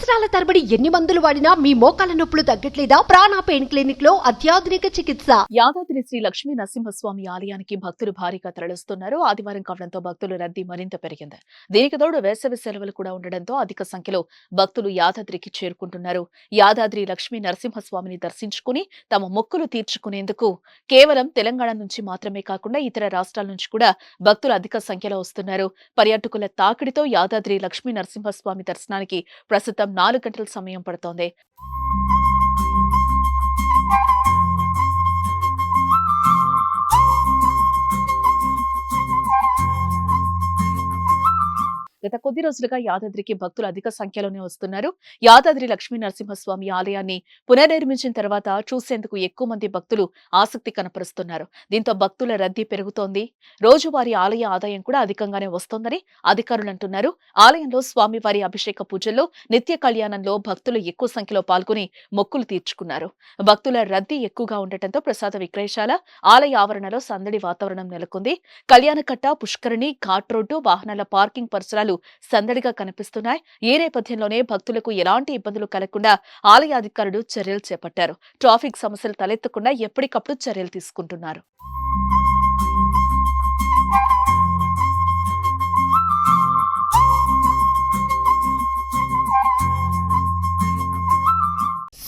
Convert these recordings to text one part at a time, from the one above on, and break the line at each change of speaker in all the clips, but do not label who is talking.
సంవత్సరాల తరబడి ఎన్ని మందులు వాడినా మీ మోకాల నొప్పులు తగ్గట్లేదా? ప్రాణ పెయిన్ క్లినిక్ లో అత్యాధునిక చికిత్స.
యాదాద్రి శ్రీ లక్ష్మీ నరసింహస్వామి ఆలయానికి భక్తులు భారీగా తరలిస్తున్నారు. ఆదివారం కావడంతో భక్తుల రద్దీ మరింత పెరిగింది. దీనికి తోడు వేసవి సెలవులు కూడా ఉండడంతో అధిక సంఖ్యలో భక్తులు యాదాద్రికి చేరుకుంటున్నారు. యాదాద్రి లక్ష్మీ నరసింహస్వామిని దర్శించుకుని తమ మొక్కులు తీర్చుకునేందుకు కేవలం తెలంగాణ నుంచి మాత్రమే కాకుండా ఇతర రాష్ట్రాల నుంచి కూడా భక్తులు అధిక సంఖ్యలో వస్తున్నారు. పర్యాటకుల తాకిడితో యాదాద్రి లక్ష్మీ నరసింహస్వామి దర్శనానికి ప్రస్తుతం 4 గంటల సమయం పడుతోంది. గత కొద్ది రోజులుగా యాదాద్రికి భక్తులు అధిక సంఖ్యలోనే వస్తున్నారు. యాదాద్రి లక్ష్మీ నరసింహస్వామి ఆలయాన్ని పునర్నిర్మించిన తర్వాత చూసేందుకు ఎక్కువ మంది భక్తులు ఆసక్తి కనపరుస్తున్నారు. దీంతో భక్తుల రద్దీ పెరుగుతోంది. రోజువారీ ఆలయ ఆదాయం కూడా అధికంగానే వస్తోందని అధికారులు అంటున్నారు. ఆలయంలో స్వామివారి అభిషేక పూజల్లో, నిత్య కళ్యాణంలో భక్తులు ఎక్కువ సంఖ్యలో పాల్గొని మొక్కులు తీర్చుకున్నారు. భక్తుల రద్దీ ఎక్కువగా ఉండటంతో ప్రసాద విక్రయశాల, ఆలయ ఆవరణలో సందడి వాతావరణం నెలకొంది. కళ్యాణకట్ట, పుష్కరిణి, ఘాట్ రోడ్డు, వాహనాల పార్కింగ్ పరిసరాలు సందడిగా కనిపిస్తున్నాయి. ఈ నేపథ్యంలోనే భక్తులకు ఎలాంటి ఇబ్బందులు కలగకుండా ఆలయ అధికారులు చర్యలు చేపట్టారు. ట్రాఫిక్ సమస్యలు తలెత్తకుండా ఎప్పటికప్పుడు చర్యలు తీసుకుంటున్నారు.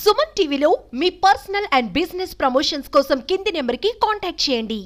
సుమన్ టీవీలో మీ పర్సనల్ అండ్ బిజినెస్ ప్రమోషన్స్ కోసం కింది నెంబర్కి కాంటాక్ట్ చేయండి.